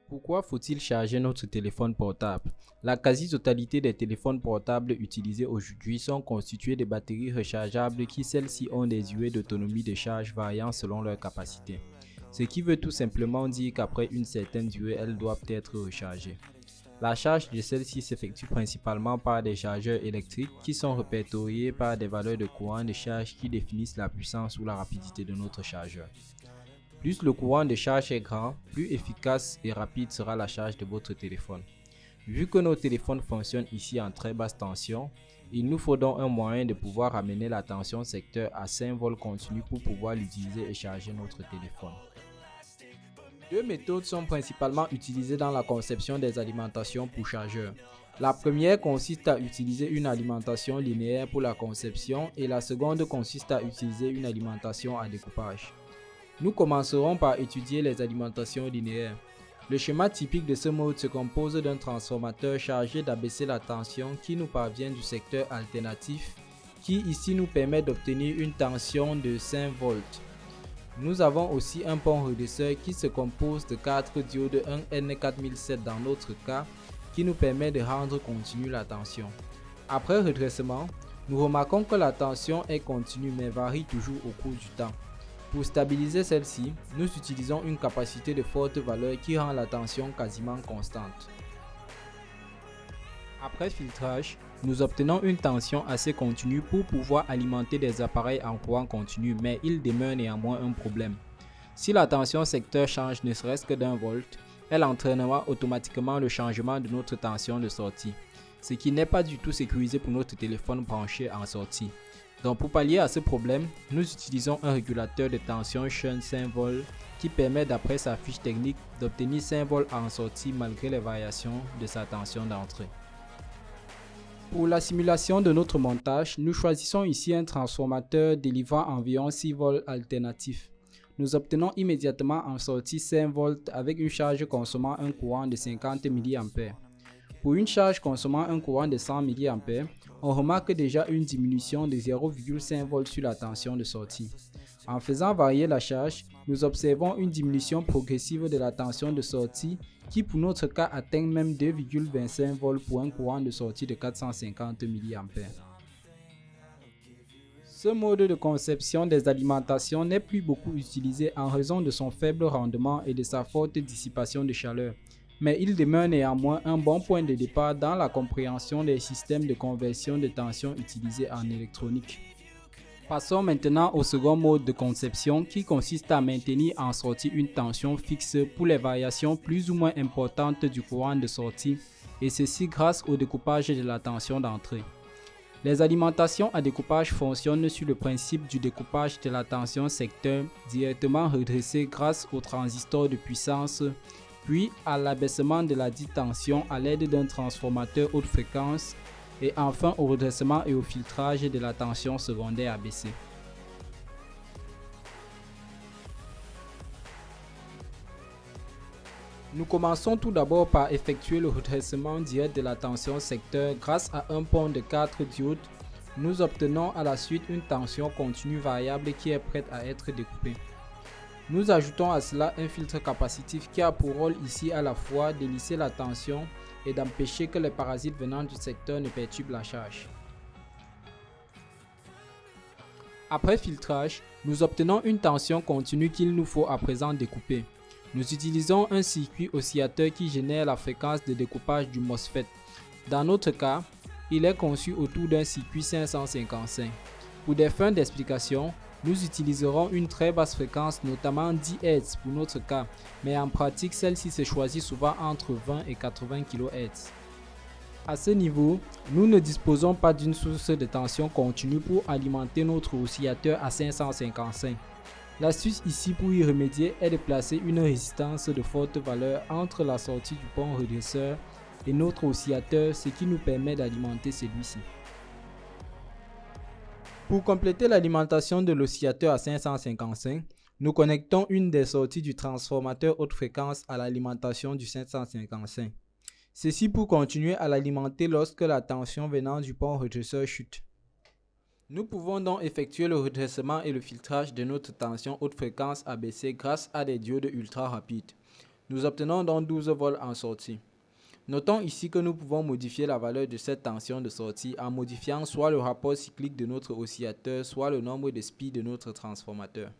Pourquoi faut-il charger notre téléphone portable? La quasi-totalité des téléphones portables utilisés aujourd'hui sont constitués de batteries rechargeables qui celles-ci ont des durées d'autonomie de charge variant selon leur capacité. Ce qui veut tout simplement dire qu'après une certaine durée, elles doivent être rechargées. La charge de celles-ci s'effectue principalement par des chargeurs électriques qui sont répertoriés par des valeurs de courant de charge qui définissent la puissance ou la rapidité de notre chargeur. Plus le courant de charge est grand, plus efficace et rapide sera la charge de votre téléphone. Vu que nos téléphones fonctionnent ici en très basse tension, il nous faut donc un moyen de pouvoir amener la tension secteur à 5 volts continu pour pouvoir l'utiliser et charger notre téléphone. Deux méthodes sont principalement utilisées dans la conception des alimentations pour chargeurs. La première consiste à utiliser une alimentation linéaire pour la conception et la seconde consiste à utiliser une alimentation à découpage. Nous commencerons par étudier les alimentations linéaires. Le schéma typique de ce mode se compose d'un transformateur chargé d'abaisser la tension qui nous parvient du secteur alternatif qui ici nous permet d'obtenir une tension de 5 volts. Nous avons aussi un pont redresseur qui se compose de 4 diodes, un N4007 dans notre cas, qui nous permet de rendre continue la tension. Après redressement, nous remarquons que la tension est continue mais varie toujours au cours du temps. Pour stabiliser celle-ci, nous utilisons une capacité de forte valeur qui rend la tension quasiment constante. Après filtrage, nous obtenons une tension assez continue pour pouvoir alimenter des appareils en courant continu, mais il demeure néanmoins un problème. Si la tension secteur change ne serait-ce que d'1 volt, elle entraînera automatiquement le changement de notre tension de sortie, ce qui n'est pas du tout sécurisé pour notre téléphone branché en sortie. Donc pour pallier à ce problème, nous utilisons un régulateur de tension Shunt 5 volts qui permet d'après sa fiche technique d'obtenir 5 volts en sortie malgré les variations de sa tension d'entrée. Pour la simulation de notre montage, nous choisissons ici un transformateur délivrant environ 6 volts alternatifs. Nous obtenons immédiatement en sortie 5 volts avec une charge consommant un courant de 50 mA. Pour une charge consommant un courant de 100 mA, on remarque déjà une diminution de 0,5 volts sur la tension de sortie. En faisant varier la charge, nous observons une diminution progressive de la tension de sortie qui pour notre cas atteint même 2,25 volts pour un courant de sortie de 450 mA. Ce mode de conception des alimentations n'est plus beaucoup utilisé en raison de son faible rendement et de sa forte dissipation de chaleur, mais il demeure néanmoins un bon point de départ dans la compréhension des systèmes de conversion de tension utilisés en électronique. Passons maintenant au second mode de conception qui consiste à maintenir en sortie une tension fixe pour les variations plus ou moins importantes du courant de sortie et ceci grâce au découpage de la tension d'entrée. Les alimentations à découpage fonctionnent sur le principe du découpage de la tension secteur directement redressée grâce au transistor de puissance puis à l'abaissement de la dite tension à l'aide d'un transformateur haute fréquence et enfin au redressement et au filtrage de la tension secondaire abaissée. Nous commençons tout d'abord par effectuer le redressement direct de la tension secteur grâce à un pont de 4 diodes. Nous obtenons à la suite une tension continue variable qui est prête à être découpée. Nous ajoutons à cela un filtre capacitif qui a pour rôle ici à la fois de lisser la tension et d'empêcher que les parasites venant du secteur ne perturbent la charge. Après filtrage, nous obtenons une tension continue qu'il nous faut à présent découper. Nous utilisons un circuit oscillateur qui génère la fréquence de découpage du MOSFET. Dans notre cas, il est conçu autour d'un circuit 555. Pour des fins d'explication, nous utiliserons une très basse fréquence, notamment 10 Hz pour notre cas, mais en pratique, celle-ci se choisit souvent entre 20 et 80 kHz. À ce niveau, nous ne disposons pas d'une source de tension continue pour alimenter notre oscillateur à 555. L'astuce ici pour y remédier est de placer une résistance de forte valeur entre la sortie du pont redresseur et notre oscillateur, ce qui nous permet d'alimenter celui-ci. Pour compléter l'alimentation de l'oscillateur à 555, nous connectons une des sorties du transformateur haute fréquence à l'alimentation du 555. Ceci pour continuer à l'alimenter lorsque la tension venant du pont redresseur chute. Nous pouvons donc effectuer le redressement et le filtrage de notre tension haute fréquence abaissée grâce à des diodes ultra rapides. Nous obtenons donc 12 volts en sortie. Notons ici que nous pouvons modifier la valeur de cette tension de sortie en modifiant soit le rapport cyclique de notre oscillateur, soit le nombre de spies de notre transformateur.